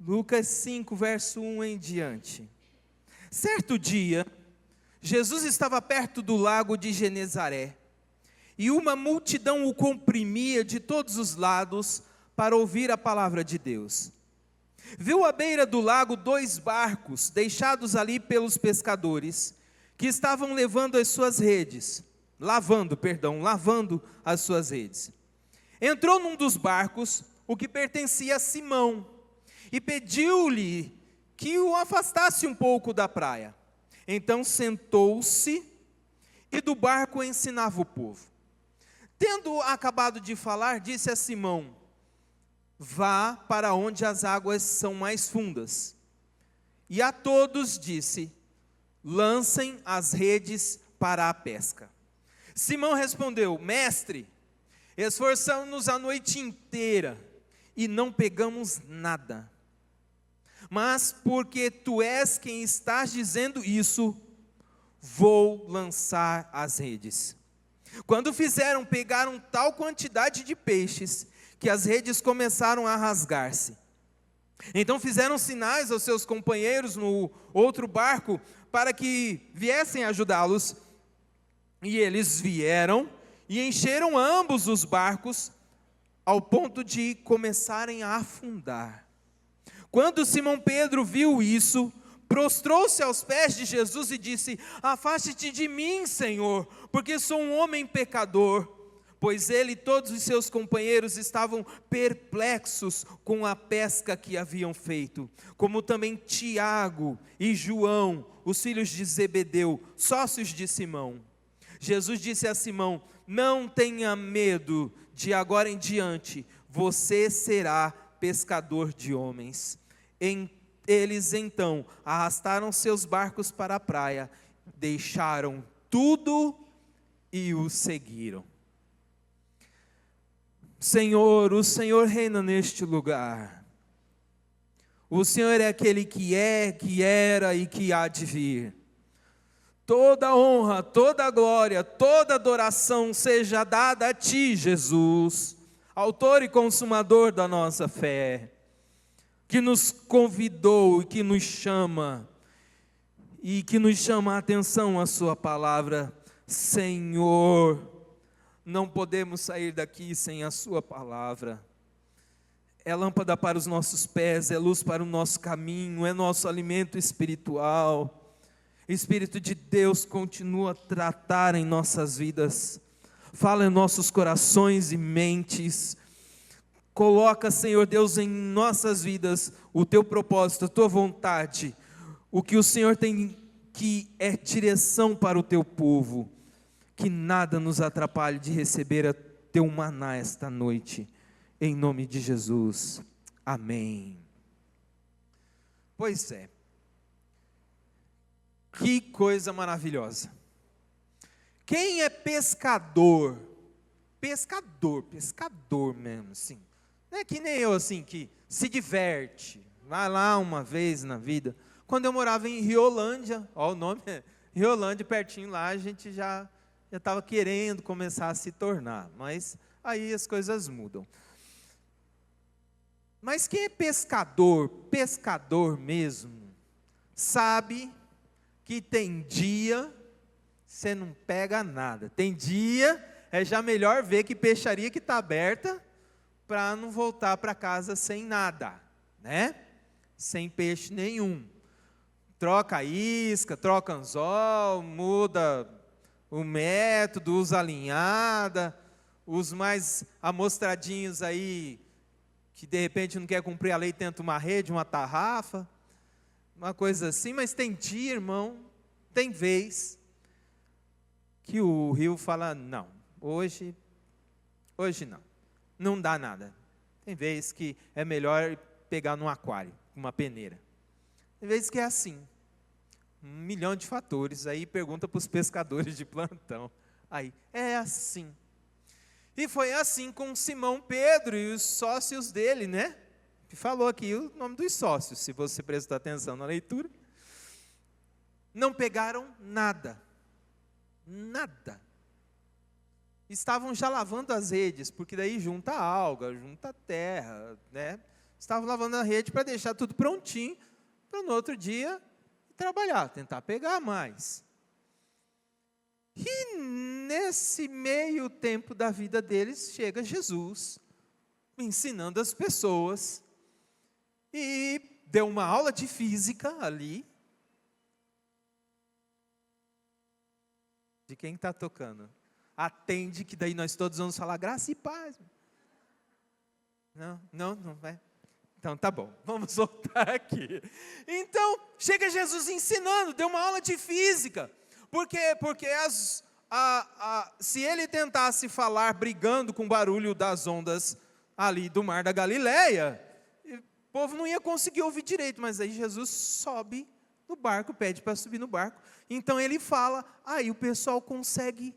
Lucas 5, verso 1 em diante. Certo dia, Jesus estava perto do lago de Genezaré, e uma multidão o comprimia de todos os lados para ouvir a palavra de Deus. Viu à beira do lago 2 barcos, deixados ali pelos pescadores, que estavam lavando as suas redes. Entrou num dos barcos, o que pertencia a Simão, e pediu-lhe que o afastasse um pouco da praia. Então sentou-se e do barco ensinava o povo. Tendo acabado de falar, disse a Simão: vá para onde as águas são mais fundas. E a todos disse: lancem as redes para a pesca. Simão respondeu: mestre, esforçamos-nos a noite inteira e não pegamos nada. Mas porque tu és quem estás dizendo isso, vou lançar as redes. Quando fizeram, pegaram tal quantidade de peixes, que as redes começaram a rasgar-se. Então fizeram sinais aos seus companheiros no outro barco, para que viessem ajudá-los. E eles vieram, e encheram ambos os barcos, ao ponto de começarem a afundar. Quando Simão Pedro viu isso, prostrou-se aos pés de Jesus e disse: afaste-te de mim, Senhor, porque sou um homem pecador. Pois ele e todos os seus companheiros estavam perplexos com a pesca que haviam feito, como também Tiago e João, os filhos de Zebedeu, sócios de Simão. Jesus disse a Simão: não tenha medo, de agora em diante você será pescador de homens. Eles então arrastaram seus barcos para a praia, deixaram tudo e o seguiram. Senhor, o Senhor reina neste lugar. O Senhor é aquele que é, que era e que há de vir. Toda honra, toda glória, toda adoração seja dada a Ti, Jesus, autor e consumador da nossa fé, que nos convidou e que nos chama a atenção à Sua palavra. Senhor, não podemos sair daqui sem a Sua palavra. É lâmpada para os nossos pés, é luz para o nosso caminho, é nosso alimento espiritual. Espírito de Deus, continua a tratar em nossas vidas, fala em nossos corações e mentes. Coloca, Senhor Deus, em nossas vidas o Teu propósito, a Tua vontade, o que o Senhor tem, que é direção para o Teu povo. Que nada nos atrapalhe de receber a Teu maná esta noite, em nome de Jesus, amém. Pois é, que coisa maravilhosa. Quem é pescador mesmo, assim, não é que nem eu, assim, que se diverte, vai lá uma vez na vida. Quando eu morava em Riolândia, ó, o nome é Riolândia, pertinho lá, a gente já estava querendo começar a se tornar, mas aí as coisas mudam. Mas quem é pescador mesmo, sabe que tem dia você não pega nada. Tem dia é já melhor ver que peixaria que está aberta para não voltar para casa sem nada, né? Sem peixe nenhum. Troca a isca, troca anzol, muda o método, usa a linhada, os mais amostradinhos aí, que de repente não quer cumprir a lei, tenta uma rede, uma tarrafa, uma coisa assim. Mas tem dia, irmão, tem vez, que o rio fala: não, hoje não dá nada. Tem vez que é melhor pegar num aquário, uma peneira. Tem vezes que é assim, 1 milhão de fatores. Aí pergunta para os pescadores de plantão, aí, é assim. E foi assim com Simão Pedro e os sócios dele, né? Que falou aqui o nome dos sócios, se você prestar atenção na leitura. Não pegaram nada. Estavam já lavando as redes, porque daí junta alga, junta terra, né? estavam lavando a rede para deixar tudo prontinho, para no outro dia trabalhar, tentar pegar mais. E nesse meio tempo da vida deles, chega Jesus, ensinando as pessoas, e deu uma aula de física ali. De quem está tocando? Atende, que daí nós todos vamos falar graça e paz. Não vai. Então tá bom, vamos voltar aqui. Então, chega Jesus ensinando, deu uma aula de física. Por quê? Porque se ele tentasse falar brigando com o barulho das ondas ali do mar da Galileia, o povo não ia conseguir ouvir direito, mas aí Jesus sobe no barco, pede para subir no barco, então ele fala, aí o pessoal consegue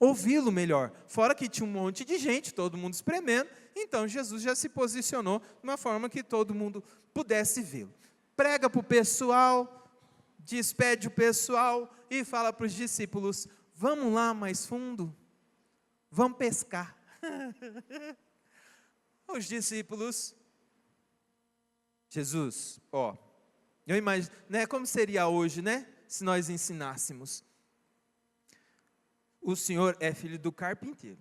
ouvi-lo melhor, fora que tinha um monte de gente, todo mundo espremendo, então Jesus já se posicionou de uma forma que todo mundo pudesse vê-lo. Prega para o pessoal, despede o pessoal e fala para os discípulos, vamos lá mais fundo, vamos pescar. Os discípulos, Jesus, eu imagino, né, como seria hoje, né, se nós ensinássemos, o senhor é filho do carpinteiro,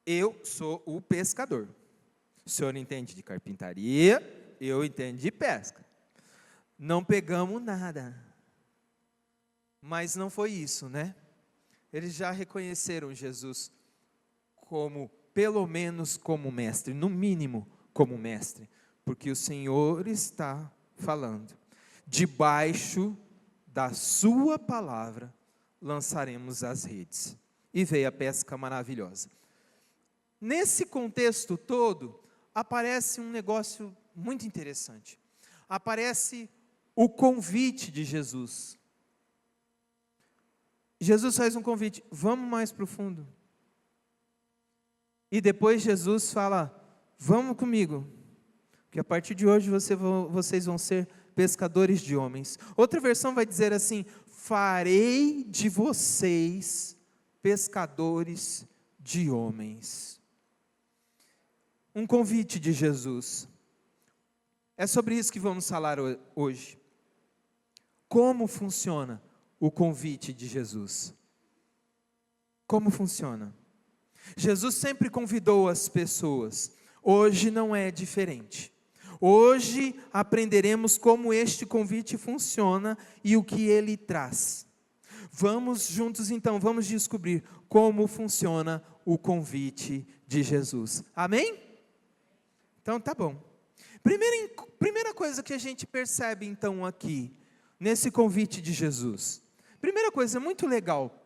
eu sou o pescador, o senhor entende de carpintaria, eu entendo de pesca, não pegamos nada, mas não foi isso, né, eles já reconheceram Jesus como, pelo menos como mestre, no mínimo como mestre, porque o Senhor está falando, debaixo da sua palavra, lançaremos as redes, e veio a pesca maravilhosa. Nesse contexto todo, aparece um negócio muito interessante, aparece o convite de Jesus. Jesus faz um convite, vamos mais profundo, e depois Jesus fala, vamos comigo, que a partir de hoje vocês vão ser pescadores de homens. Outra versão vai dizer assim, farei de vocês pescadores de homens. Um convite de Jesus. É sobre isso que vamos falar hoje. Como funciona o convite de Jesus? Como funciona? Jesus sempre convidou as pessoas, hoje não é diferente. Hoje aprenderemos como este convite funciona e o que ele traz. Vamos juntos então, vamos descobrir como funciona o convite de Jesus. Amém? Então tá bom. Primeira coisa que a gente percebe então aqui, nesse convite de Jesus. Primeira coisa muito legal.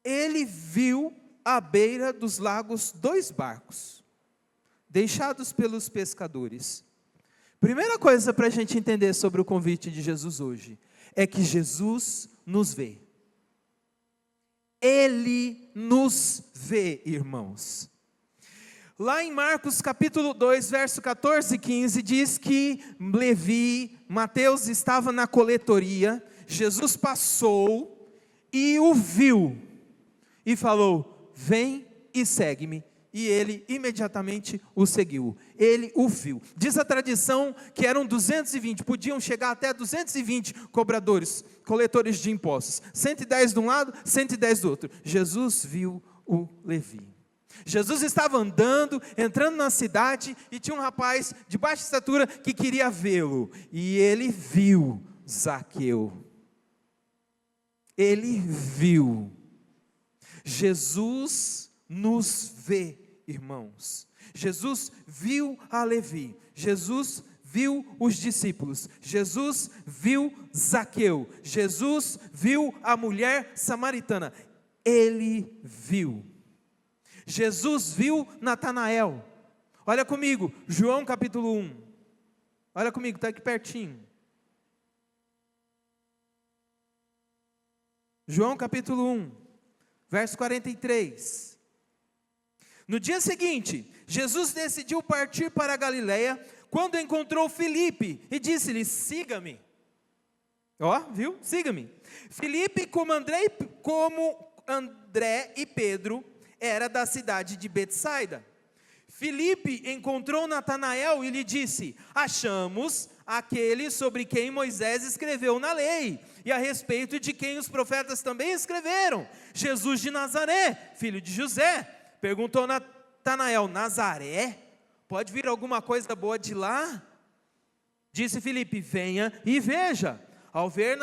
Ele viu à beira dos lagos 2 barcos, deixados pelos pescadores. Primeira coisa para a gente entender sobre o convite de Jesus hoje, é que Jesus nos vê. Ele nos vê, irmãos. Lá em Marcos capítulo 2, verso 14 e 15, diz que Mateus estava na coletoria, Jesus passou e o viu, e falou, vem e segue-me, e ele imediatamente o seguiu, ele o viu. Diz a tradição que eram 220, podiam chegar até 220 coletores de impostos, 110 de um lado, 110 do outro. Jesus viu o Levi. Jesus estava andando, entrando na cidade, e tinha um rapaz de baixa estatura que queria vê-lo, e ele viu Zaqueu. Ele viu. Jesus nos vê, irmãos. Jesus viu a Levi, Jesus viu os discípulos, Jesus viu Zaqueu, Jesus viu a mulher samaritana, ele viu. Jesus viu Natanael. Olha comigo, João capítulo 1, olha comigo, está aqui pertinho. João capítulo 1, verso 43. No dia seguinte, Jesus decidiu partir para a Galileia, quando encontrou Filipe, e disse-lhe, siga-me. Viu? Siga-me. Filipe, como André e Pedro, era da cidade de Betsaida. Filipe encontrou Natanael e lhe disse: achamos aquele sobre quem Moisés escreveu na lei, e a respeito de quem os profetas também escreveram, Jesus de Nazaré, filho de José. Perguntou Natanael: Nazaré? Pode vir alguma coisa boa de lá? Disse Filipe: venha e veja. Ao ver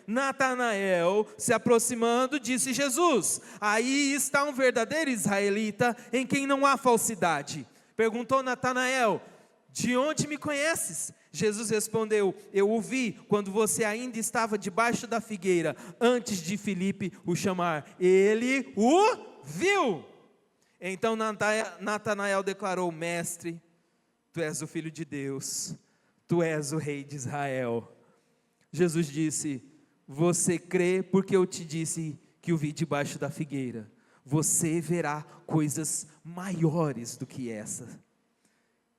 Natanael se aproximando, disse Jesus: aí está um verdadeiro israelita, em quem não há falsidade. Perguntou Natanael: de onde me conheces? Jesus respondeu: eu o vi quando você ainda estava debaixo da figueira, antes de Filipe o chamar. Ele o viu. Então Natanael declarou: mestre, tu és o Filho de Deus, tu és o Rei de Israel. Jesus disse: você crê porque eu te disse que o vi debaixo da figueira? Você verá coisas maiores do que essa.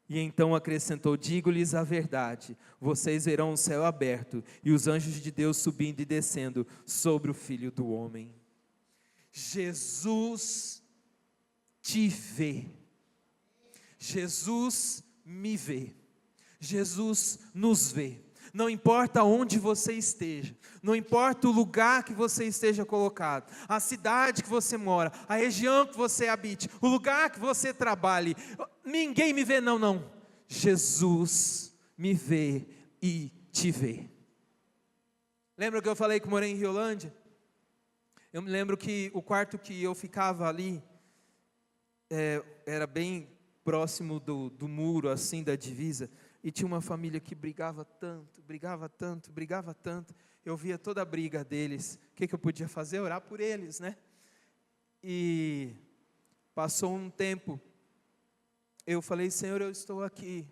E então acrescentou: digo-lhes a verdade, vocês verão o céu aberto e os anjos de Deus subindo e descendo sobre o Filho do Homem. Jesus te vê. Jesus me vê. Jesus nos vê. Não importa onde você esteja, não importa o lugar que você esteja colocado, a cidade que você mora, a região que você habite, o lugar que você trabalhe, ninguém me vê, não. Jesus me vê e te vê. Lembra que eu falei que morei em Riolândia? Eu me lembro que o quarto que eu ficava ali, era bem próximo do muro, assim, da divisa, e tinha uma família que brigava tanto, eu via toda a briga deles. O que eu podia fazer? Orar por eles, né? E passou um tempo, eu falei: Senhor, eu estou aqui,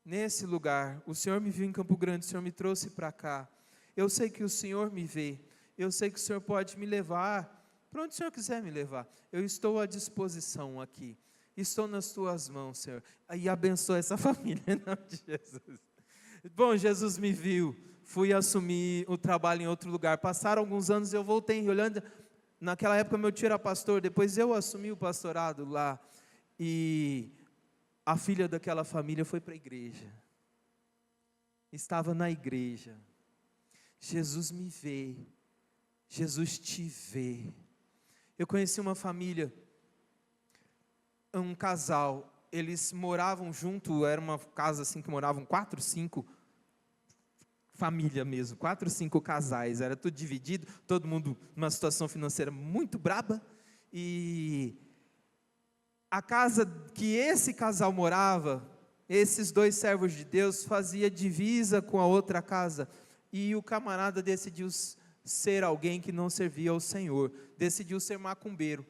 nesse lugar, o Senhor me viu em Campo Grande, o Senhor me trouxe para cá, eu sei que o Senhor me vê, eu sei que o Senhor pode me levar para onde o Senhor quiser me levar, eu estou à disposição aqui, estou nas tuas mãos, Senhor, e abençoa essa família, em nome de Jesus. Bom, Jesus me viu, fui assumir o trabalho em outro lugar, passaram alguns anos, eu voltei em Riolândia. Naquela época meu tio era pastor, depois eu assumi o pastorado lá, e a filha daquela família foi para a igreja, estava na igreja. Jesus me vê, Jesus te vê. Eu conheci uma família, um casal, eles moravam junto, era uma casa assim que moravam 4, 5 família mesmo, 4, 5 casais, era tudo dividido, todo mundo numa situação financeira muito braba, e a casa que esse casal morava, esses 2 servos de Deus, fazia divisa com a outra casa, e o camarada decidiu ser alguém que não servia ao Senhor, decidiu ser macumbeiro,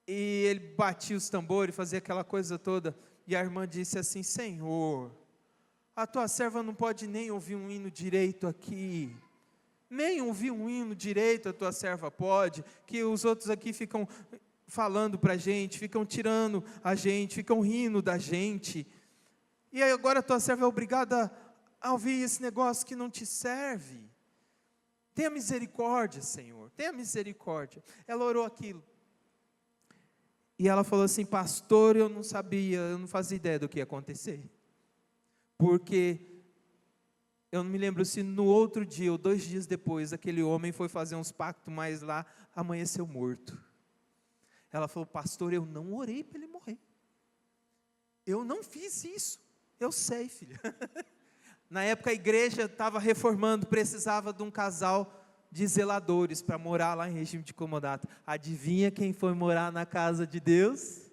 e ele batia os tambores, fazia aquela coisa toda, e a irmã disse assim: Senhor, a tua serva não pode nem ouvir um hino direito aqui, nem ouvir um hino direito a tua serva pode, que os outros aqui ficam falando para a gente, ficam tirando a gente, ficam rindo da gente, e agora a tua serva é obrigada a ouvir esse negócio que não te serve. Tenha misericórdia, Senhor, tenha misericórdia. Ela orou aquilo, e ela falou assim: pastor, eu não sabia, eu não fazia ideia do que ia acontecer, porque eu não me lembro se no outro dia ou 2 dias depois, aquele homem foi fazer uns pactos, mas lá amanheceu morto. Ela falou: pastor, eu não orei para ele morrer, eu não fiz isso. Eu sei, filha. Na época a igreja estava reformando, precisava de um casal de zeladores para morar lá em regime de comodato. Adivinha quem foi morar na casa de Deus?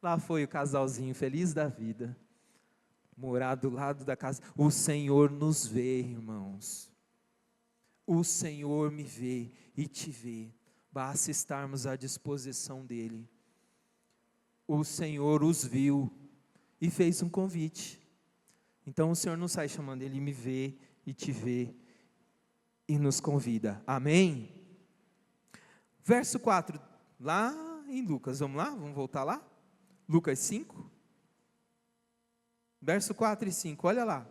Lá foi o casalzinho feliz da vida, morar do lado da casa. O Senhor nos vê, irmãos, o Senhor me vê e te vê, basta estarmos à disposição dEle. O Senhor os viu e fez um convite, então o Senhor não sai chamando, Ele me vê e te vê e nos convida, amém? Verso 4, lá em Lucas, vamos lá, vamos voltar lá, Lucas 5, verso 4 e 5, olha lá.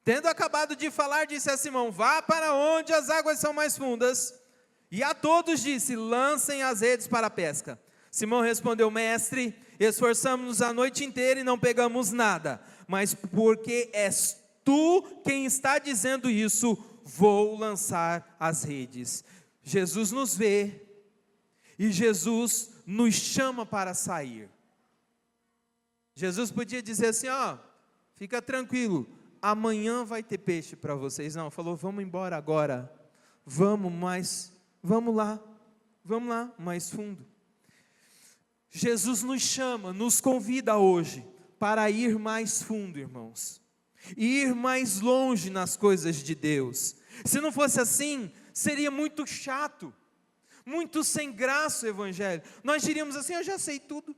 Tendo acabado de falar, disse a Simão: vá para onde as águas são mais fundas, E a todos disse: lancem as redes para a pesca. Simão respondeu: mestre, esforçamos-nos a noite inteira e não pegamos nada, mas porque és tu quem está dizendo isso, vou lançar as redes. Jesus nos vê e Jesus nos chama para sair. Jesus podia dizer assim: ó, fica tranquilo, amanhã vai ter peixe para vocês. Não, falou: vamos embora agora, vamos lá, mais fundo. Jesus nos chama, nos convida hoje para ir mais fundo, irmãos, ir mais longe nas coisas de Deus. Se não fosse assim, seria muito chato, muito sem graça o evangelho. Nós diríamos assim: eu já sei tudo, o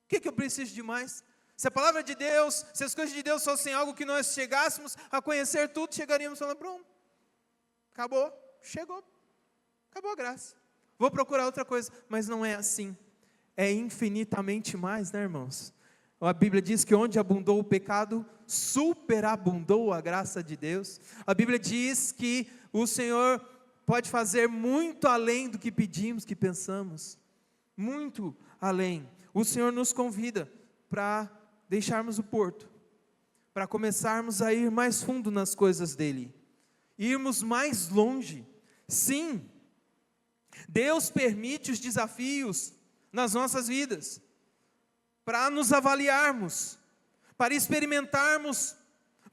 que eu preciso de mais? Se a palavra de Deus, se as coisas de Deus fossem algo que nós chegássemos a conhecer tudo, chegaríamos falando: pronto, acabou, chegou, acabou a graça, vou procurar outra coisa. Mas não é assim, é infinitamente mais, né, irmãos? A Bíblia diz que onde abundou o pecado, superabundou a graça de Deus. A Bíblia diz que o Senhor pode fazer muito além do que pedimos, que pensamos, muito além. O Senhor nos convida para deixarmos o porto, para começarmos a ir mais fundo nas coisas dEle, irmos mais longe. Sim, Deus permite os desafios nas nossas vidas, para nos avaliarmos, para experimentarmos,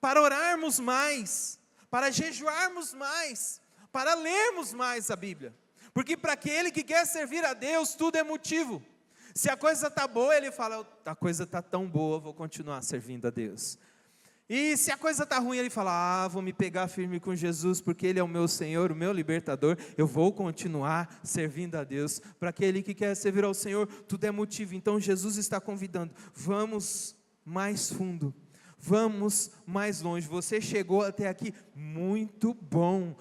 para orarmos mais, para jejuarmos mais, para lermos mais a Bíblia, porque para aquele que quer servir a Deus, tudo é motivo. Se a coisa está boa, ele fala: a coisa está tão boa, vou continuar servindo a Deus. E se a coisa está ruim, ele fala: vou me pegar firme com Jesus, porque Ele é o meu Senhor, o meu libertador, eu vou continuar servindo a Deus. Para aquele que quer servir ao Senhor, tudo é motivo. Então Jesus está convidando: vamos mais fundo, vamos mais longe. Você chegou até aqui, muito bom,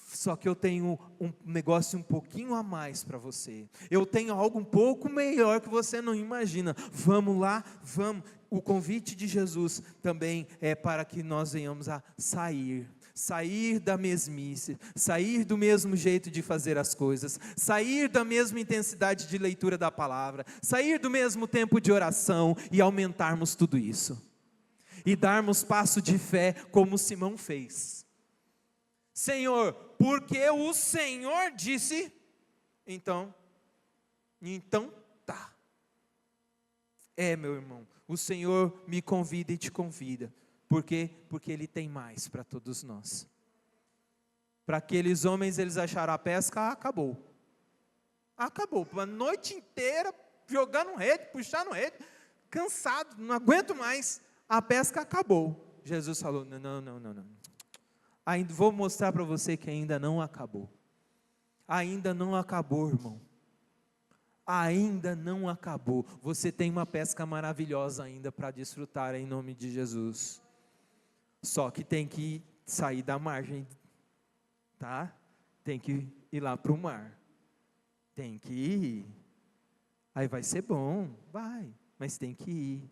só que eu tenho um negócio um pouquinho a mais para você, eu tenho algo um pouco melhor que você não imagina. Vamos lá, vamos. O convite de Jesus também é para que nós venhamos a sair da mesmice, sair do mesmo jeito de fazer as coisas, sair da mesma intensidade de leitura da palavra, sair do mesmo tempo de oração e aumentarmos tudo isso, e darmos passo de fé como Simão fez. Senhor, porque o Senhor disse, então tá. Meu irmão, o Senhor me convida e te convida. Por quê? Porque Ele tem mais para todos nós. Para aqueles homens, eles acharam a pesca, acabou. Acabou, a noite inteira jogando rede, puxando rede, cansado, não aguento mais, a pesca acabou. Jesus falou: não. Ainda vou mostrar para você que ainda não acabou. Ainda não acabou, irmão. Ainda não acabou. Você tem uma pesca maravilhosa ainda para desfrutar, em nome de Jesus. Só que tem que sair da margem, tá? Tem que ir lá para o mar. Tem que ir. Aí vai ser bom, vai, mas tem que ir.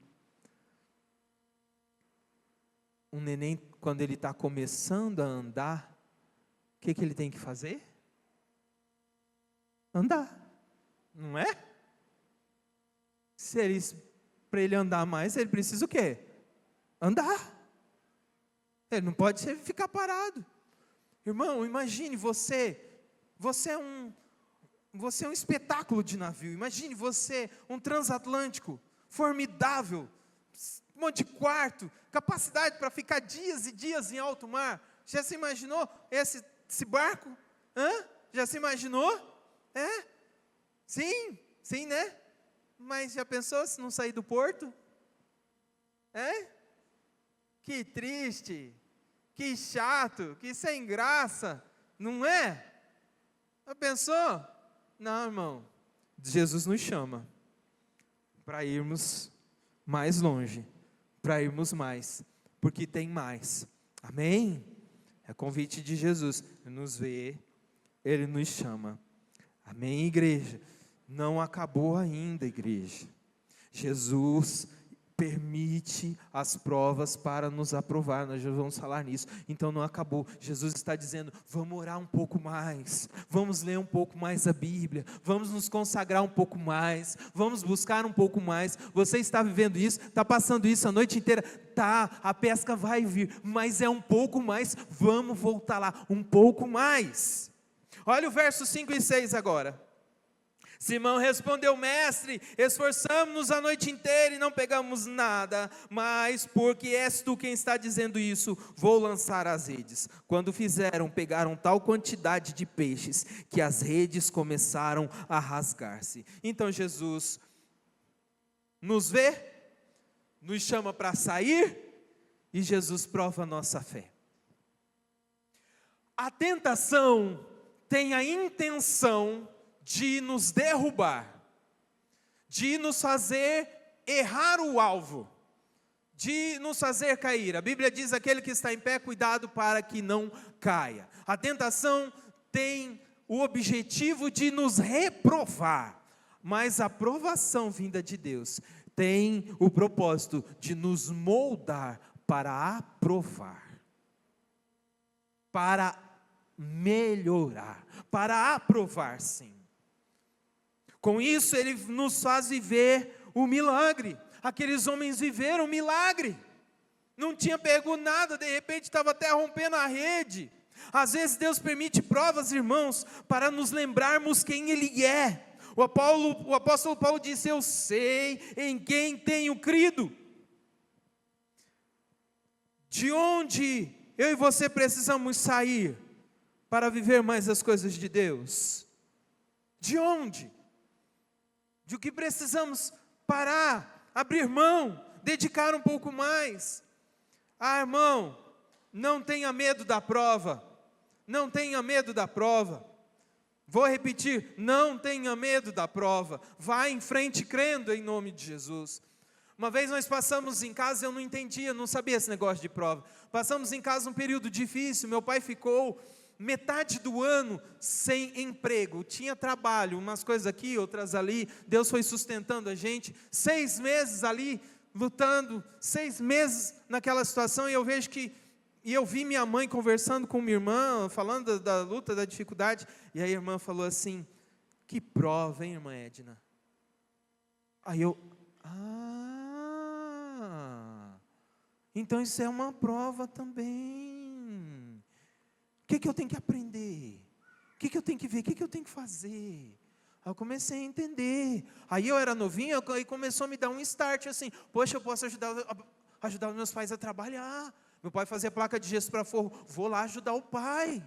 Um neném, quando ele está começando a andar, o que ele tem que fazer? Andar. Não é? Para ele andar mais, ele precisa o quê? Andar. Ele não pode ficar parado. Irmão, imagine você é um espetáculo de navio. Imagine você, um transatlântico, formidável, um monte de quarto, capacidade para ficar dias e dias em alto mar. Já se imaginou esse barco? Já se imaginou? Sim, né? Mas já pensou se não sair do porto? Que triste, que chato, que sem graça, não é? Já pensou? Não, irmão, Jesus nos chama para irmos mais longe, para irmos mais, porque tem mais, amém? É convite de Jesus, Ele nos vê, Ele nos chama, amém, igreja? Não acabou ainda, igreja. Jesus permite as provas para nos aprovar. Nós já vamos falar nisso. Então não acabou. Jesus está dizendo, vamos orar um pouco mais, vamos ler um pouco mais a Bíblia, vamos nos consagrar um pouco mais, vamos buscar um pouco mais. Você está vivendo isso, está passando isso a noite inteira, tá, a pesca vai vir, mas é um pouco mais, vamos voltar lá, um pouco mais. Olha o verso 5 e 6 agora. Simão respondeu, mestre, esforçamo-nos a noite inteira e não pegamos nada, mas porque és tu quem está dizendo isso, vou lançar as redes. Quando fizeram, pegaram tal quantidade de peixes, que as redes começaram a rasgar-se. Então Jesus nos vê, nos chama para sair, e Jesus prova a nossa fé. A tentação tem a intenção de nos derrubar, de nos fazer errar o alvo, de nos fazer cair. A Bíblia diz, aquele que está em pé, cuidado para que não caia. A tentação tem o objetivo de nos reprovar, mas a provação vinda de Deus tem o propósito de nos moldar para aprovar, para melhorar, para aprovar sim. Com isso ele nos faz viver o milagre. Aqueles homens viveram o milagre. Não tinha pego nada, de repente estava até rompendo a rede. Às vezes Deus permite provas, irmãos, para nos lembrarmos quem Ele é. O apóstolo Paulo disse, eu sei em quem tenho crido. De onde eu e você precisamos sair para viver mais as coisas de Deus? De onde? De o que precisamos parar, abrir mão, dedicar um pouco mais. Irmão, não tenha medo da prova, não tenha medo da prova. Vou repetir, não tenha medo da prova, vá em frente crendo em nome de Jesus. Uma vez nós passamos em casa, eu não entendia, não sabia esse negócio de prova. Passamos em casa um período difícil, meu pai ficou metade do ano sem emprego, tinha trabalho, umas coisas aqui, outras ali, Deus foi sustentando a gente, 6 meses ali, lutando, 6 meses naquela situação, e eu vejo que, e eu vi minha mãe conversando com minha irmã, falando da luta, da dificuldade, e a irmã falou assim, que prova, hein, irmã Edna? Aí eu, então isso é uma prova também. O que eu tenho que aprender? O que eu tenho que ver? O que eu tenho que fazer? Aí eu comecei a entender. Aí eu era novinho, aí começou a me dar um start assim, poxa, eu posso ajudar os meus pais a trabalhar. Meu pai fazia placa de gesso para forro, vou lá ajudar o pai.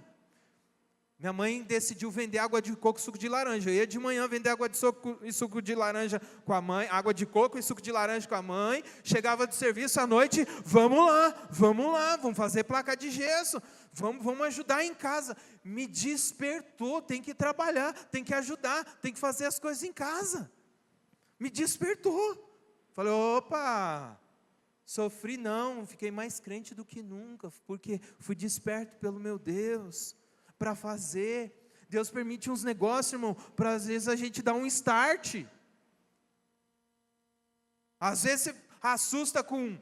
Minha mãe decidiu vender água de coco e suco de laranja. Eu ia de manhã vender água de coco e suco de laranja com a mãe, água de coco e suco de laranja com a mãe. Chegava do serviço à noite, vamos lá, vamos fazer placa de gesso. Vamos ajudar em casa. Me despertou, tem que trabalhar, tem que ajudar, tem que fazer as coisas em casa. Me despertou. Falei, opa, sofri não, fiquei mais crente do que nunca, porque fui desperto pelo meu Deus, para fazer. Deus permite uns negócios, irmão, para às vezes a gente dar um start. Às vezes você assusta com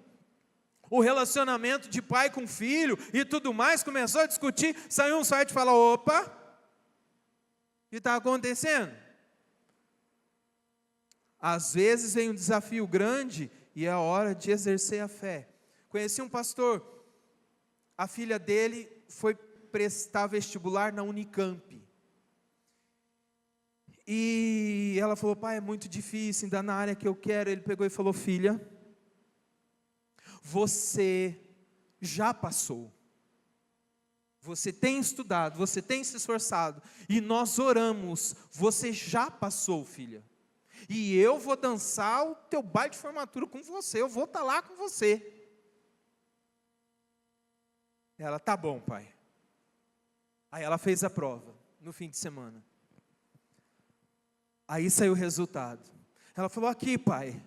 o relacionamento de pai com filho e tudo mais, começou a discutir, saiu um site e fala, opa, o que está acontecendo? Às vezes vem um desafio grande e é a hora de exercer a fé. Conheci um pastor, a filha dele foi prestar vestibular na Unicamp. E ela falou, pai, é muito difícil, ainda na área que eu quero. Ele pegou e falou, filha, você já passou. Você tem estudado, você tem se esforçado, e nós oramos, você já passou, filha. E eu vou dançar o teu baile de formatura com você, eu vou estar lá com você. Ela, tá bom, pai. Aí ela fez a prova, no fim de semana. Aí saiu o resultado. Ela falou, aqui, pai,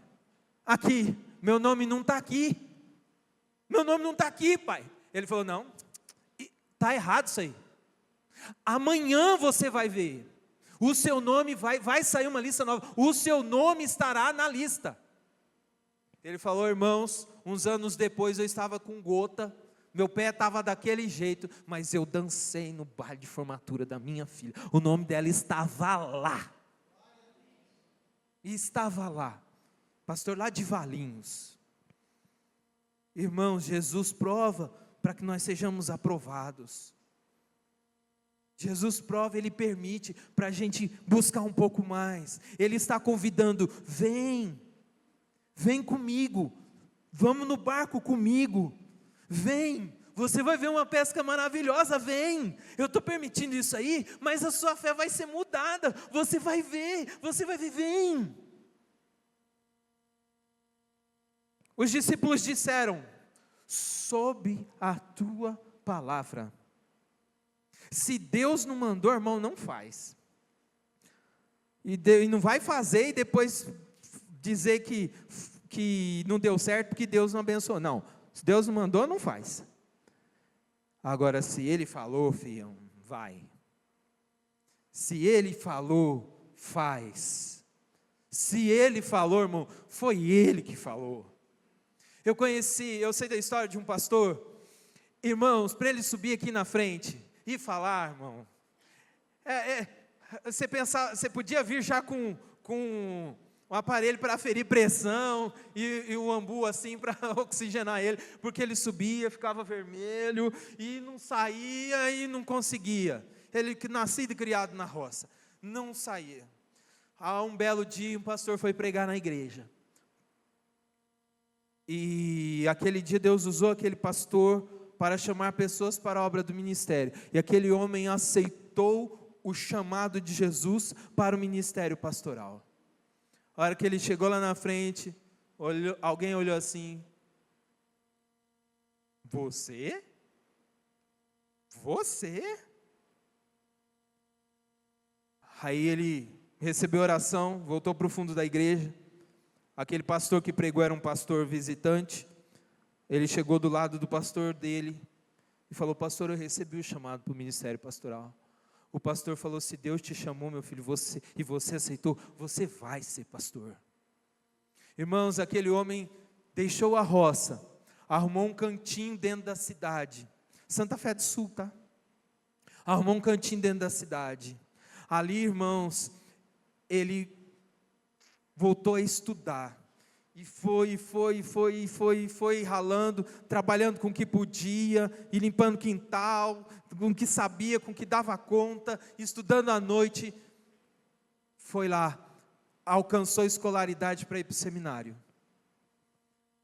aqui, meu nome não está aqui. Meu nome não está aqui, pai. Ele falou, não, está errado isso aí. Amanhã você vai ver. O seu nome vai sair uma lista nova. O seu nome estará na lista. Ele falou: irmãos, uns anos depois eu estava com gota, meu pé estava daquele jeito, mas eu dancei no baile de formatura da minha filha. O nome dela estava lá. E estava lá. Pastor lá de Valinhos. Irmãos, Jesus prova para que nós sejamos aprovados. Jesus prova, Ele permite para a gente buscar um pouco mais. Ele está convidando: vem comigo, vamos no barco comigo, vem, você vai ver uma pesca maravilhosa, vem, eu estou permitindo isso aí, mas a sua fé vai ser mudada, você vai ver, vem. Os discípulos disseram: sob a tua palavra. Se Deus não mandou, irmão, não faz. E não vai fazer e depois dizer que não deu certo porque Deus não abençoou. Não, se Deus não mandou, não faz. Agora, se Ele falou, filho, vai. Se Ele falou, faz. Se Ele falou, irmão, foi Ele que falou. Eu sei da história de um pastor, irmãos, para ele subir aqui na frente e falar, irmão, você podia vir já com um aparelho para aferir pressão e um ambu assim para oxigenar ele, porque ele subia, ficava vermelho e não saía e não conseguia. Ele que nascido e criado na roça, não saía. Há um belo dia um pastor foi pregar na igreja. E aquele dia Deus usou aquele pastor para chamar pessoas para a obra do ministério. E aquele homem aceitou o chamado de Jesus para o ministério pastoral. A hora que ele chegou lá na frente, alguém olhou assim: Você? Aí ele recebeu oração, voltou para o fundo da igreja. Aquele pastor que pregou era um pastor visitante. Ele chegou do lado do pastor dele e falou: pastor, eu recebi o chamado para o ministério pastoral. O pastor falou: se Deus te chamou, meu filho, e você aceitou, você vai ser pastor. Irmãos, aquele homem deixou a roça, arrumou um cantinho dentro da cidade, Santa Fé do Sul, tá? Arrumou um cantinho dentro da cidade. Ali, irmãos, ele voltou a estudar, e foi ralando, trabalhando com o que podia, e limpando quintal, com o que sabia, com o que dava conta, estudando à noite. Foi lá, alcançou a escolaridade para ir para o seminário.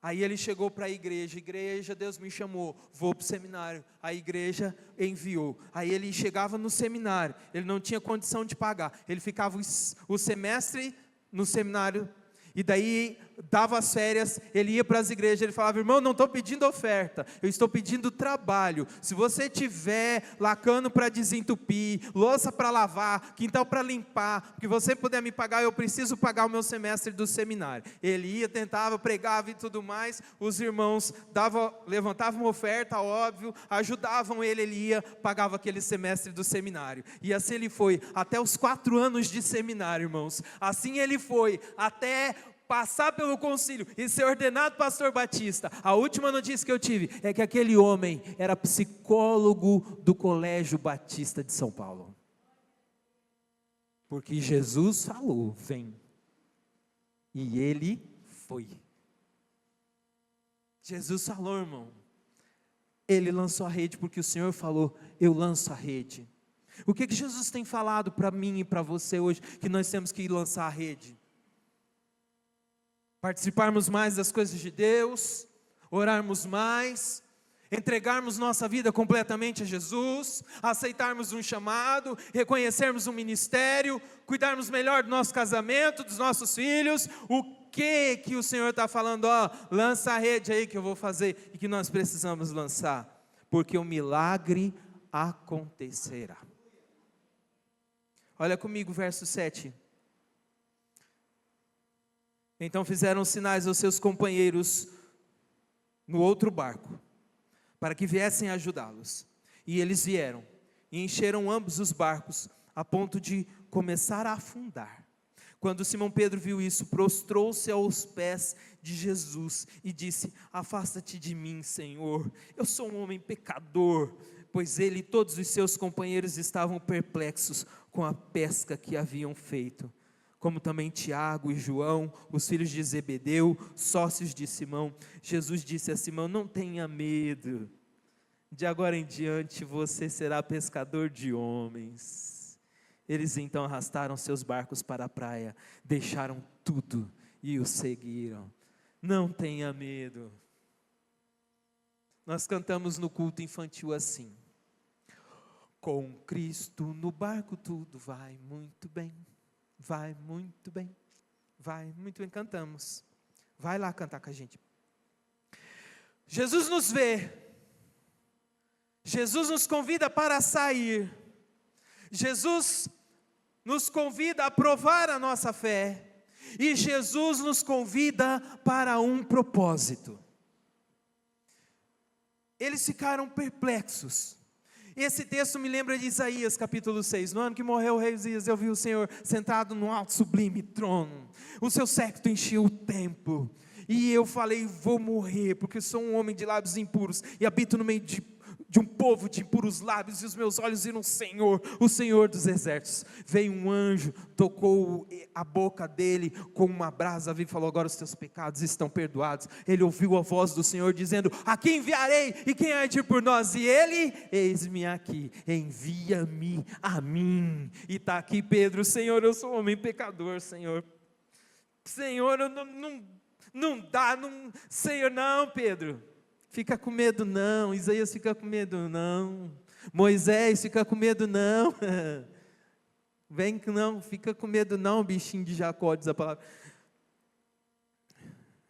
Aí ele chegou para a igreja, Deus me chamou, vou para o seminário. A igreja enviou. Aí ele chegava no seminário, ele não tinha condição de pagar, ele ficava o semestre no seminário, e daí dava as férias, ele ia para as igrejas, ele falava: irmão, não estou pedindo oferta, eu estou pedindo trabalho. Se você tiver lacano para desentupir, louça para lavar, quintal para limpar, que você puder me pagar, eu preciso pagar o meu semestre do seminário. Ele ia, tentava, pregava e tudo mais. Os irmãos levantavam uma oferta, óbvio, ajudavam ele ia, pagava aquele semestre do seminário. E assim ele foi até os 4 anos de seminário, irmãos. Assim ele foi até passar pelo concílio e ser ordenado pastor batista. A última notícia que eu tive é que aquele homem era psicólogo do Colégio Batista de São Paulo. Porque Jesus falou: vem. E ele foi. Jesus falou, irmão. Ele lançou a rede porque o Senhor falou: eu lanço a rede. O que Jesus tem falado para mim e para você hoje, que nós temos que lançar a rede? Participarmos mais das coisas de Deus, orarmos mais, entregarmos nossa vida completamente a Jesus, aceitarmos um chamado, reconhecermos um ministério, cuidarmos melhor do nosso casamento, dos nossos filhos. O que o Senhor está falando? Lança a rede aí que eu vou fazer e que nós precisamos lançar, porque o milagre acontecerá. Olha comigo, verso 7. Então fizeram sinais aos seus companheiros no outro barco, para que viessem ajudá-los. E eles vieram, e encheram ambos os barcos, a ponto de começar a afundar. Quando Simão Pedro viu isso, prostrou-se aos pés de Jesus e disse: afasta-te de mim, Senhor, eu sou um homem pecador. Pois ele e todos os seus companheiros estavam perplexos com a pesca que haviam feito, como também Tiago e João, os filhos de Zebedeu, sócios de Simão. Jesus disse a Simão: não tenha medo, de agora em diante você será pescador de homens. Eles então arrastaram seus barcos para a praia, deixaram tudo e o seguiram. Não tenha medo. Nós cantamos no culto infantil assim: com Cristo no barco tudo vai muito bem, vai muito bem, vai muito bem. Cantamos, vai lá cantar com a gente. Jesus nos vê, Jesus nos convida para sair, Jesus nos convida a provar a nossa fé, e Jesus nos convida para um propósito. Eles ficaram perplexos. Esse texto me lembra de Isaías capítulo 6, no ano que morreu o rei Uzias, eu vi o Senhor sentado num alto sublime trono, o seu séquito encheu o templo, e eu falei: vou morrer, porque sou um homem de lábios impuros, e habito no meio de um povo de impuros lábios, e os meus olhos viram o Senhor dos exércitos. Veio um anjo, tocou a boca dele com uma brasa viva e falou: agora os teus pecados estão perdoados. Ele ouviu a voz do Senhor dizendo: a quem enviarei e quem há de ir por nós? E ele: eis-me aqui, envia-me a mim. E está aqui Pedro: Senhor, eu sou um homem pecador, Senhor, eu não dá, Senhor, não. Pedro, fica com medo não. Isaías, fica com medo não. Moisés, fica com medo não. Vem que não, fica com medo não, bichinho de Jacó, diz a palavra.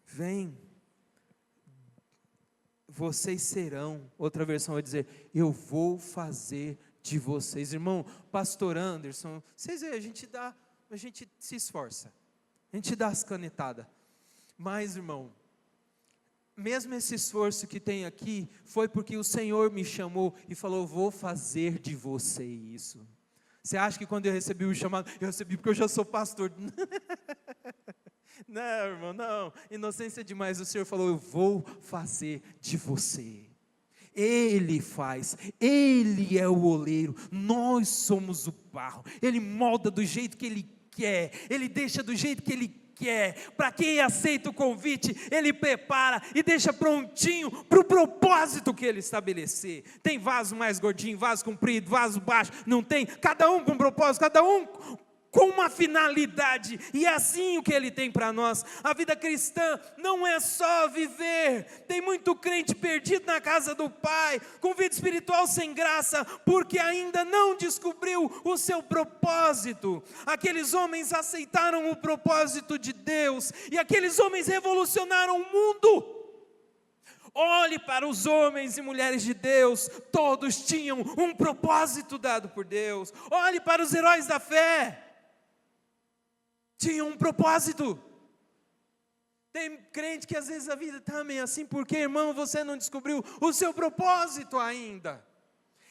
Vem, vocês serão. Outra versão vai dizer: eu vou fazer de vocês. Irmão, pastor Anderson, vocês veem, a gente se esforça, a gente dá as canetadas, mas irmão, mesmo esse esforço que tem aqui, foi porque o Senhor me chamou e falou: vou fazer de você isso. Você acha que quando eu recebi o chamado, eu recebi porque eu já sou pastor? Não, irmão, não, inocência demais. O Senhor falou: eu vou fazer de você. Ele faz, Ele é o oleiro, nós somos o barro. Ele molda do jeito que Ele quer, Ele deixa do jeito que Ele quer. Para quem aceita o convite, Ele prepara e deixa prontinho para o propósito que Ele estabelecer. Tem vaso mais gordinho, vaso comprido, vaso baixo, não tem? Cada um com um propósito, cada um com uma finalidade, e é assim o que Ele tem para nós. A vida cristã não é só viver. Tem muito crente perdido na casa do Pai, com vida espiritual sem graça, porque ainda não descobriu o seu propósito. Aqueles homens aceitaram o propósito de Deus, e aqueles homens revolucionaram o mundo. Olhe para os homens e mulheres de Deus, todos tinham um propósito dado por Deus. Olhe para os heróis da fé, tinha um propósito. Tem crente que às vezes a vida está meio assim, porque irmão, você não descobriu o seu propósito ainda.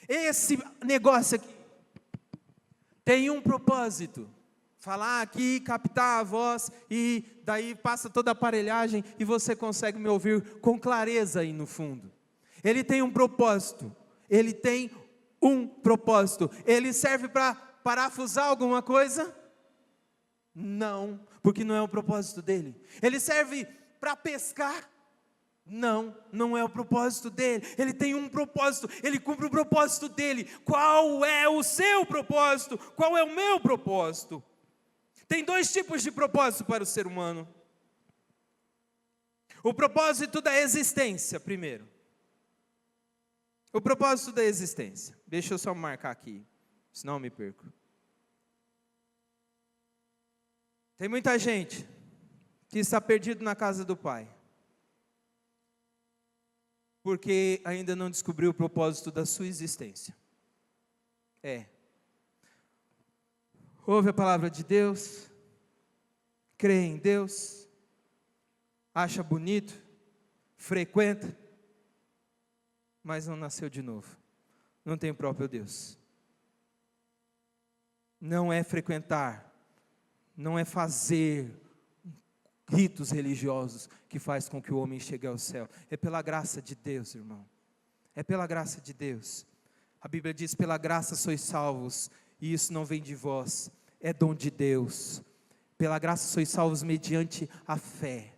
Esse negócio aqui tem um propósito: falar aqui, captar a voz, e daí passa toda a aparelhagem e você consegue me ouvir com clareza aí no fundo. Ele tem um propósito, ele tem um propósito. Ele serve para parafusar alguma coisa? Não, porque não é o propósito dele. Ele serve para pescar? Não, não é o propósito dele. Ele tem um propósito, ele cumpre o propósito dele. Qual é o seu propósito? Qual é o meu propósito? Tem dois tipos de propósito para o ser humano. O propósito da existência, primeiro. O propósito da existência. Deixa eu só marcar aqui, senão eu me perco. Tem muita gente que está perdido na casa do Pai, porque ainda não descobriu o propósito da sua existência. Ouve a palavra de Deus, crê em Deus, acha bonito, frequenta, mas não nasceu de novo, não tem o próprio Deus. Não é frequentar, Não é fazer ritos religiosos que faz com que o homem chegue ao céu. É pela graça de Deus, irmão. É pela graça de Deus. A Bíblia diz: pela graça sois salvos, e isso não vem de vós, é dom de Deus. Pela graça sois salvos mediante a fé,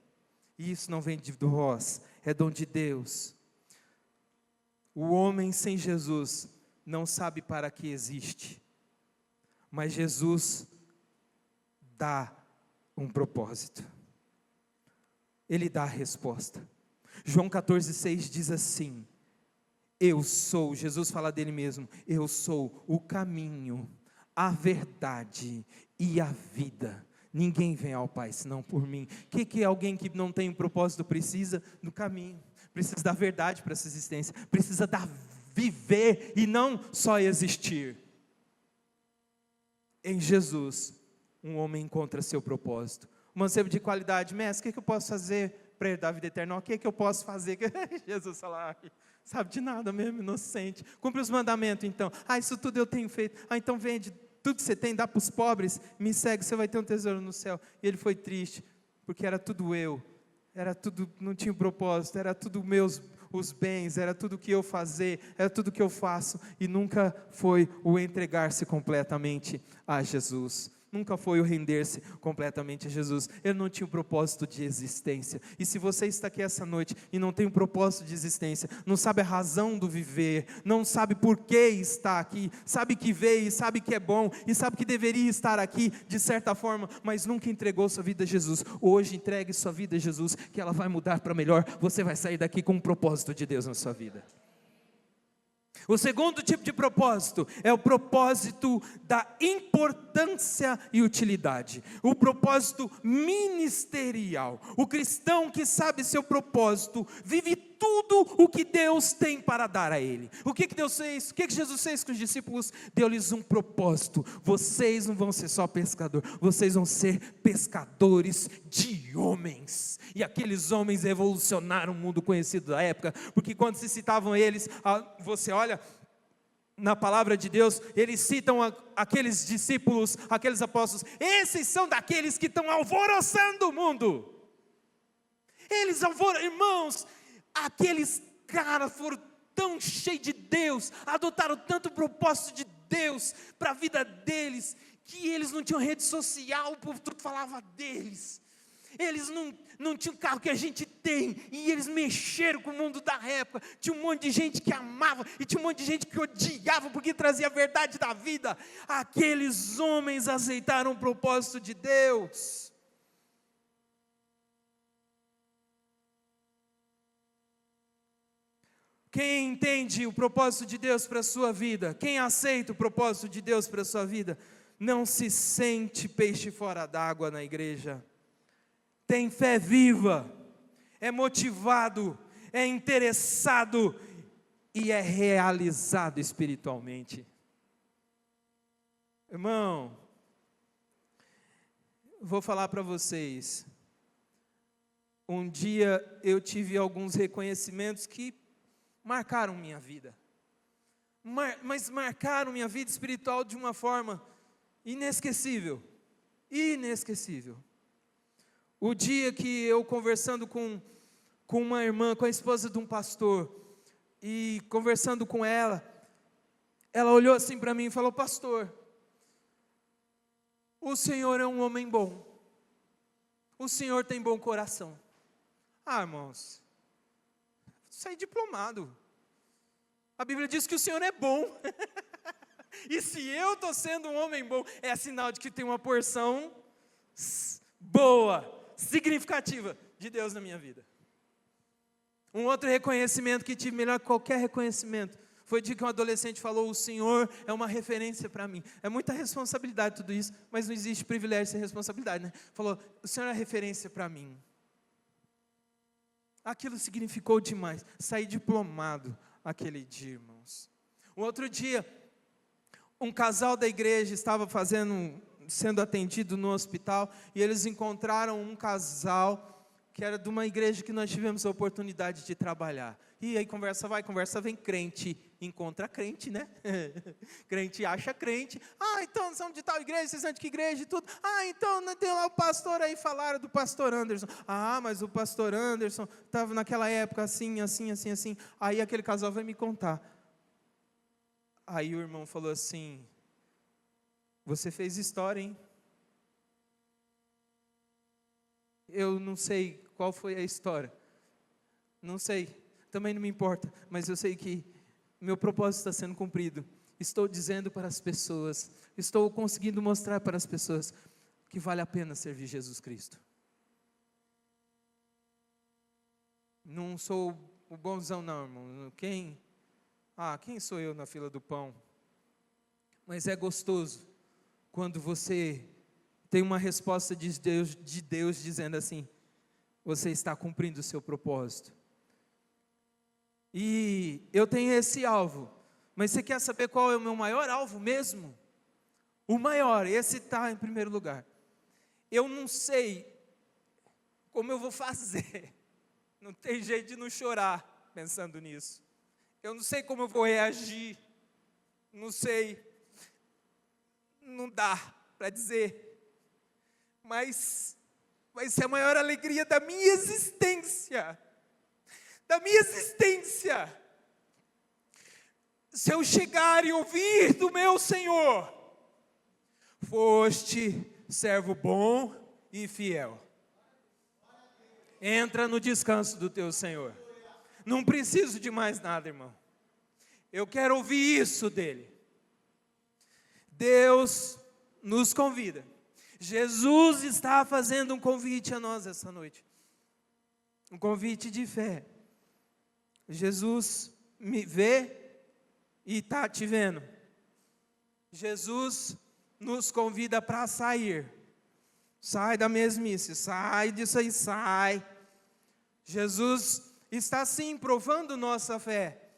e isso não vem de vós, é dom de Deus. O homem sem Jesus não sabe para que existe, mas Jesus dá um propósito. Ele dá a resposta. João 14,6 diz assim: eu sou, Jesus fala dele mesmo, eu sou o caminho, a verdade e a vida. Ninguém vem ao Pai senão por mim. O que alguém que não tem um propósito precisa? Do caminho, precisa da verdade para essa existência, precisa da viver e não só existir. Em Jesus, um homem encontra seu propósito. Um mancebo de qualidade: mestre, o que eu posso fazer para herdar a vida eterna? O que eu posso fazer? Jesus fala: sabe de nada mesmo, inocente. Cumpre os mandamentos então. Isso tudo eu tenho feito. Então vende tudo que você tem, dá para os pobres, me segue, você vai ter um tesouro no céu. E ele foi triste, porque era tudo eu, era tudo, não tinha um propósito, era tudo os bens, era tudo que eu fazer, era tudo que eu faço, e nunca foi o entregar-se completamente a Jesus. Nunca foi o render-se completamente a Jesus. Ele não tinha um propósito de existência. E se você está aqui essa noite e não tem um propósito de existência, não sabe a razão do viver, não sabe por que está aqui, sabe que veio, sabe que é bom, e sabe que deveria estar aqui de certa forma, mas nunca entregou sua vida a Jesus, hoje entregue sua vida a Jesus, que ela vai mudar para melhor. Você vai sair daqui com um propósito de Deus na sua vida. O segundo tipo de propósito é o propósito da importância e utilidade, o propósito ministerial. O cristão que sabe seu propósito vive tudo o que Deus tem para dar a ele. O que Deus fez? O que Jesus fez com os discípulos? Deu-lhes um propósito: vocês não vão ser só pescadores, vocês vão ser pescadores de homens. E aqueles homens revolucionaram o mundo conhecido da época, porque quando se citavam eles, você olha na palavra de Deus, eles citam aqueles discípulos, aqueles apóstolos: esses são daqueles que estão alvoroçando o mundo. Irmãos, aqueles caras foram tão cheios de Deus, adotaram tanto propósito de Deus para a vida deles, que eles não tinham rede social, o povo tudo falava deles. Eles não tinham o carro que a gente tem, e eles mexeram com o mundo da época. Tinha um monte de gente que amava, e tinha um monte de gente que odiava, porque trazia a verdade da vida. Aqueles homens aceitaram o propósito de Deus. Quem entende o propósito de Deus para a sua vida, quem aceita o propósito de Deus para a sua vida, não se sente peixe fora d'água na igreja. Tem fé viva, é motivado, é interessado e é realizado espiritualmente. Irmão, vou falar para vocês. Um dia eu tive alguns reconhecimentos que marcaram minha vida, mas marcaram minha vida espiritual de uma forma inesquecível. O dia que eu conversando com uma irmã, com a esposa de um pastor, e conversando com ela olhou assim para mim e falou: pastor, o senhor é um homem bom, o senhor tem bom coração. Irmãos, saí diplomado. A Bíblia diz que o Senhor é bom. E se eu estou sendo um homem bom, é sinal de que tem uma porção boa, significativa de Deus na minha vida. Um outro reconhecimento que tive, melhor que qualquer reconhecimento, foi de que um adolescente falou: o Senhor é uma referência para mim. É muita responsabilidade tudo isso, mas não existe privilégio sem responsabilidade, né? Falou: o Senhor é referência para mim. Aquilo significou demais. Saí diplomado aquele dia, irmãos. Um outro dia, um casal da igreja estava sendo atendido no hospital, e eles encontraram um casal que era de uma igreja que nós tivemos a oportunidade de trabalhar. E aí conversa vai, conversa vem, crente encontra crente, né? Crente acha crente. Então são de tal igreja, vocês são de que igreja e tudo. Então tem lá o pastor aí, falaram do pastor Anderson. Mas o pastor Anderson estava naquela época assim. Aí aquele casal vai me contar. Aí o irmão falou assim: você fez história, hein? Eu não sei qual foi a história. Não sei, também não me importa, mas eu sei que meu propósito está sendo cumprido. Estou dizendo para as pessoas, estou conseguindo mostrar para as pessoas que vale a pena servir Jesus Cristo. Não sou o bonzão não, irmão. Quem sou eu na fila do pão? Mas é gostoso quando você tem uma resposta de Deus dizendo assim: você está cumprindo o seu propósito. E eu tenho esse alvo, mas você quer saber qual é o meu maior alvo mesmo? O maior, esse está em primeiro lugar. Eu não sei como eu vou fazer, não tem jeito de não chorar pensando nisso. Eu não sei como eu vou reagir, não sei, não dá para dizer, mas vai ser a maior alegria da minha existência. Se eu chegar e ouvir do meu Senhor: foste servo bom e fiel, entra no descanso do teu Senhor. Não preciso de mais nada, irmão. Eu quero ouvir isso dele. Deus nos convida. Jesus está fazendo um convite a nós essa noite. Um convite de fé. Jesus me vê e está te vendo. Jesus nos convida para sair. Sai da mesmice, sai disso aí, sai. Jesus está sim provando nossa fé.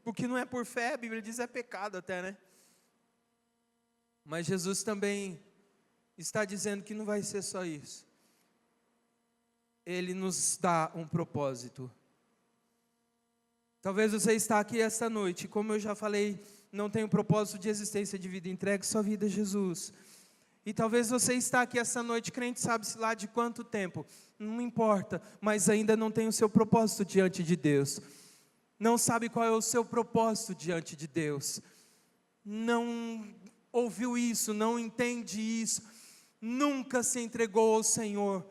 Porque não é por fé, a Bíblia diz é pecado até, né? Mas Jesus também está dizendo que não vai ser só isso. Ele nos dá um propósito. Talvez você está aqui esta noite, como eu já falei, não tem um propósito de existência de vida, entregue sua vida a Jesus. E talvez você está aqui esta noite, crente sabe-se lá de quanto tempo, não importa, mas ainda não tem o seu propósito diante de Deus. Não sabe qual é o seu propósito diante de Deus. Não ouviu isso, não entende isso, nunca se entregou ao Senhor.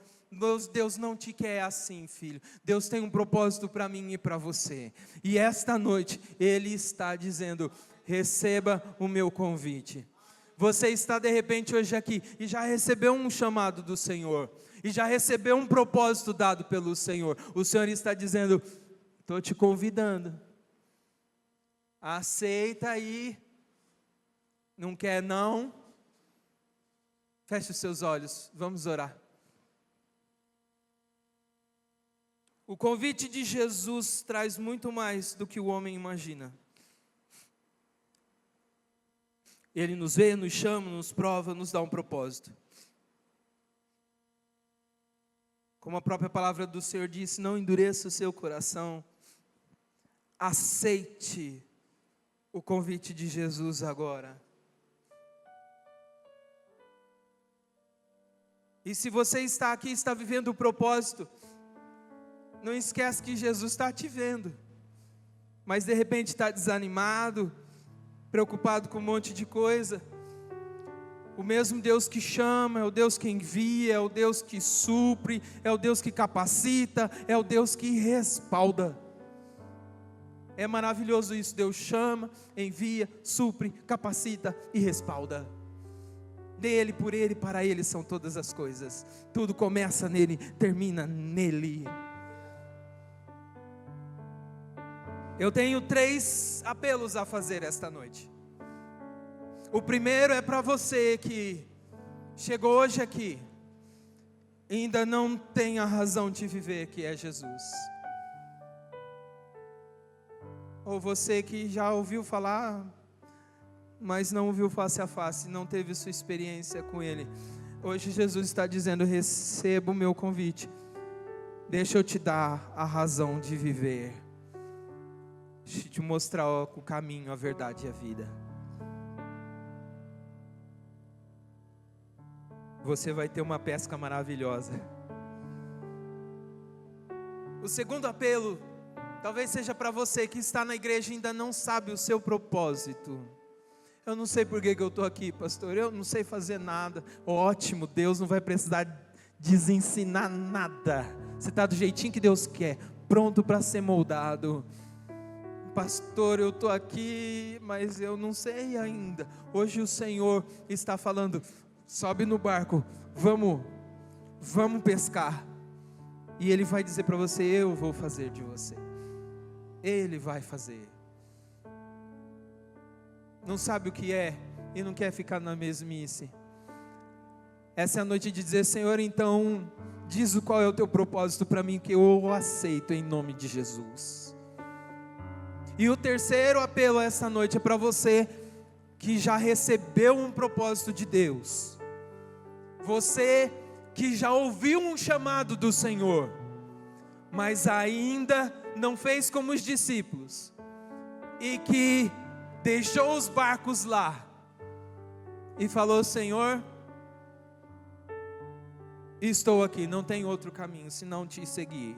Deus não te quer assim, filho. Deus tem um propósito para mim e para você. E esta noite Ele está dizendo: receba o meu convite. Você está de repente hoje aqui e já recebeu um chamado do Senhor, e já recebeu um propósito dado pelo Senhor. O Senhor está dizendo: estou te convidando, aceita aí. Não quer não? Feche os seus olhos, vamos orar. O convite de Jesus traz muito mais do que o homem imagina. Ele nos vê, nos chama, nos prova, nos dá um propósito. Como a própria palavra do Senhor disse: não endureça o seu coração. Aceite o convite de Jesus agora. E se você está aqui e está vivendo o propósito, não esquece que Jesus está te vendo, mas de repente está desanimado, preocupado com um monte de coisa. O mesmo Deus que chama, é o Deus que envia, é o Deus que supre, é o Deus que capacita, é o Deus que respalda. É maravilhoso isso, Deus chama, envia, supre, capacita e respalda. Dele, por Ele, para Ele são todas as coisas. Tudo começa nele, termina nele. Eu tenho 3 apelos a fazer esta noite. O primeiro é para você que chegou hoje aqui e ainda não tem a razão de viver, que é Jesus. Ou você que já ouviu falar, mas não ouviu face a face, não teve sua experiência com Ele. Hoje Jesus está dizendo: receba o meu convite, deixa eu te dar a razão de viver. Deixa eu te mostrar o caminho, a verdade e a vida. Você vai ter uma pesca maravilhosa. O segundo apelo, talvez seja para você que está na igreja e ainda não sabe o seu propósito. Eu não sei por que eu estou aqui, pastor, eu não sei fazer nada. Ótimo, Deus não vai precisar desensinar nada. Você está do jeitinho que Deus quer, pronto para ser moldado. Pastor, eu estou aqui, mas eu não sei ainda. Hoje o Senhor está falando, sobe no barco, vamos pescar. E Ele vai dizer para você, eu vou fazer de você. Ele vai fazer. Não sabe o que é e não quer ficar na mesmice. Essa é a noite de dizer, Senhor, então, diz qual é o teu propósito para mim, que eu aceito em nome de Jesus. E o terceiro apelo essa noite é para você que já recebeu um propósito de Deus. Você que já ouviu um chamado do Senhor, mas ainda não fez como os discípulos, e que deixou os barcos lá, e falou, Senhor, estou aqui, não tem outro caminho, senão te seguir.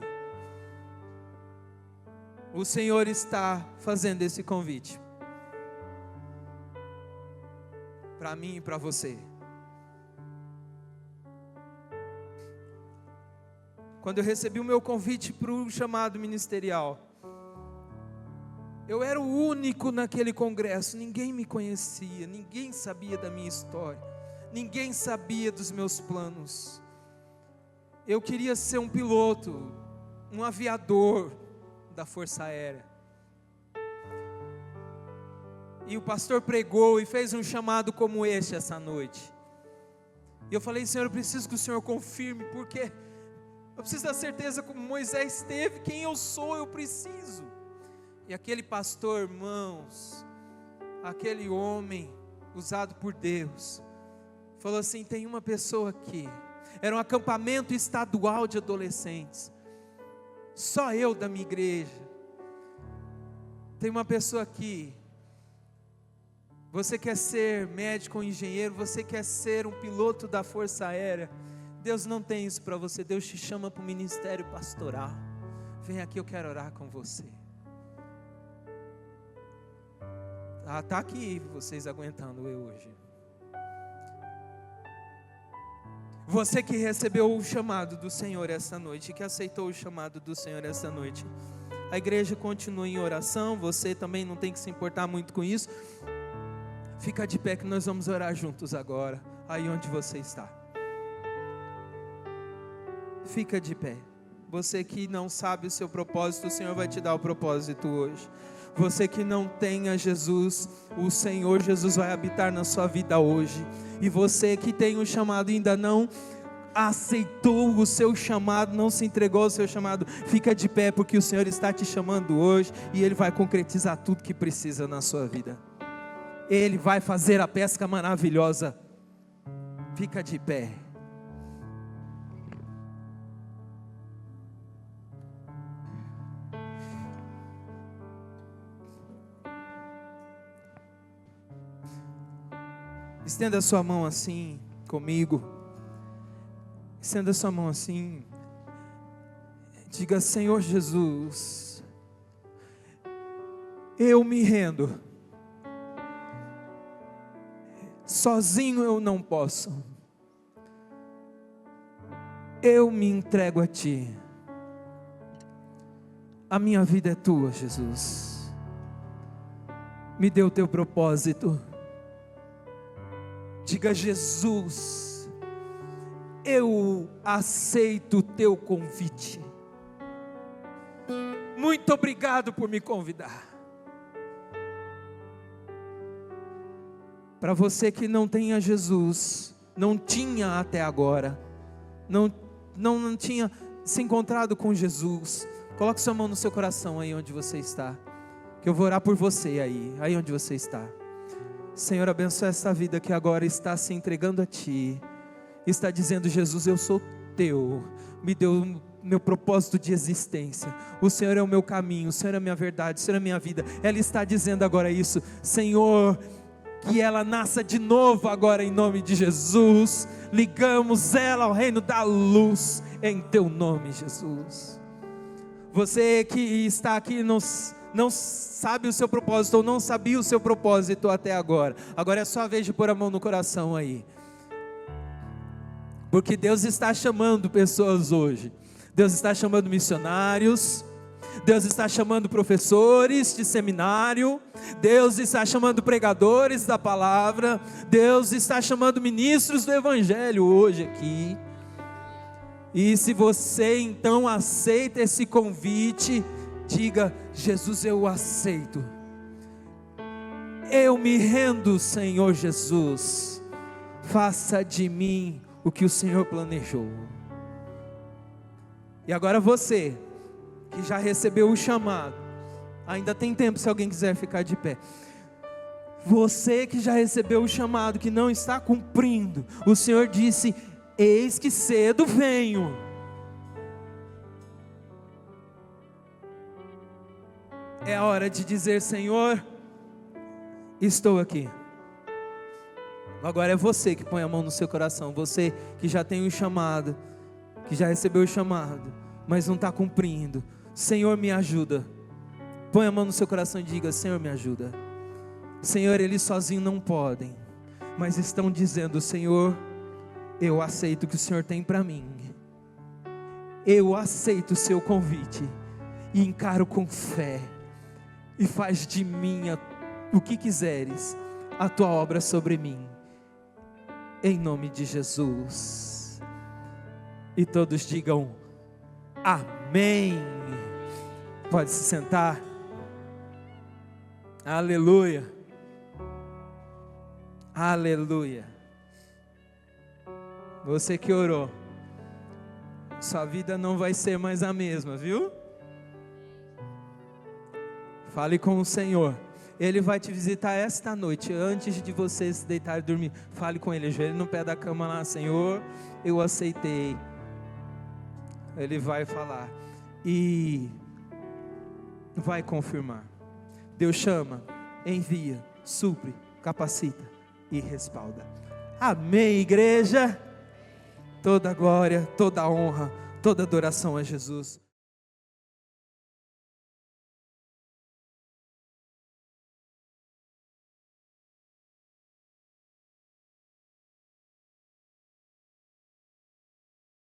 O Senhor está fazendo esse convite, para mim e para você. Quando eu recebi o meu convite para o chamado ministerial, eu era o único naquele congresso, ninguém me conhecia, ninguém sabia da minha história, ninguém sabia dos meus planos. Eu queria ser um piloto, um aviador da Força Aérea. E o pastor pregou e fez um chamado como este essa noite. E eu falei, Senhor, eu preciso que o Senhor confirme, porque eu preciso da certeza como Moisés teve, quem eu sou, eu preciso. E aquele pastor, irmãos, aquele homem usado por Deus, falou assim, tem uma pessoa aqui. Era um acampamento estadual de adolescentes, só eu da minha igreja. Tem uma pessoa aqui, você quer ser médico ou engenheiro, você quer ser um piloto da Força Aérea, Deus não tem isso para você, Deus te chama para o ministério pastoral, vem aqui, eu quero orar com você. Está aqui, vocês aguentando eu hoje. Você que recebeu o chamado do Senhor essa noite, que aceitou o chamado do Senhor essa noite, a igreja continua em oração, você também não tem que se importar muito com isso. Fica de pé que nós vamos orar juntos agora, aí onde você está. Fica de pé. Você que não sabe o seu propósito, o Senhor vai te dar o propósito hoje. Você que não tem a Jesus, o Senhor Jesus vai habitar na sua vida hoje. E você que tem o chamado e ainda não aceitou o seu chamado, não se entregou ao seu chamado, fica de pé porque o Senhor está te chamando hoje e Ele vai concretizar tudo que precisa na sua vida. Ele vai fazer a pesca maravilhosa. Fica de pé. Estenda a sua mão assim comigo. Estenda a sua mão assim. Diga, Senhor Jesus, eu me rendo. Sozinho eu não posso. Eu me entrego a Ti. A minha vida é Tua, Jesus. Me dê o Teu propósito. Diga, Jesus, eu aceito o Teu convite. Muito obrigado por me convidar. Para você que não tem a Jesus, não tinha até agora, não tinha se encontrado com Jesus, coloque sua mão no seu coração aí onde você está, que eu vou orar por você aí onde você está. Senhor, abençoa essa vida que agora está se entregando a Ti, está dizendo, Jesus, eu sou Teu, me dê o meu propósito de existência. O Senhor é o meu caminho, o Senhor é a minha verdade, o Senhor é a minha vida. Ela está dizendo agora isso. Senhor, que ela nasça de novo agora em nome de Jesus. Ligamos ela ao reino da luz em teu nome, Jesus. Você que está aqui não sabe o seu propósito, ou não sabia o seu propósito até agora. Agora é sua vez de pôr a mão no coração aí. Porque Deus está chamando pessoas hoje. Deus está chamando missionários. Deus está chamando professores de seminário. Deus está chamando pregadores da palavra. Deus está chamando ministros do evangelho hoje aqui. E se você então aceita esse convite, diga: Jesus, eu aceito. Eu me rendo, Senhor Jesus. Faça de mim o que o Senhor planejou. E agora você, que já recebeu o chamado, ainda tem tempo se alguém quiser ficar de pé. Você que já recebeu o chamado, que não está cumprindo, o Senhor disse: eis que cedo venho. É a hora de dizer: Senhor, estou aqui. Agora é você que põe a mão no seu coração. Você que já tem o chamado, que já recebeu o chamado, mas não está cumprindo. Senhor, me ajuda. Põe a mão no seu coração e diga: Senhor, me ajuda. Senhor, eles sozinhos não podem, mas estão dizendo: Senhor, eu aceito o que o Senhor tem para mim. Eu aceito o seu convite e encaro com fé. E faz de mim o que quiseres, a tua obra sobre mim. Em nome de Jesus. E todos digam amém. Pode se sentar. Aleluia. Aleluia. Você que orou, sua vida não vai ser mais a mesma, viu? Fale com o Senhor. Ele vai te visitar esta noite, antes de você se deitar e dormir. Fale com Ele, ajoelhe no pé da cama lá: Senhor, eu aceitei. Ele vai falar e vai confirmar. Deus chama, envia, supre, capacita e respalda. Amém, igreja? Toda glória, toda honra, toda adoração a Jesus.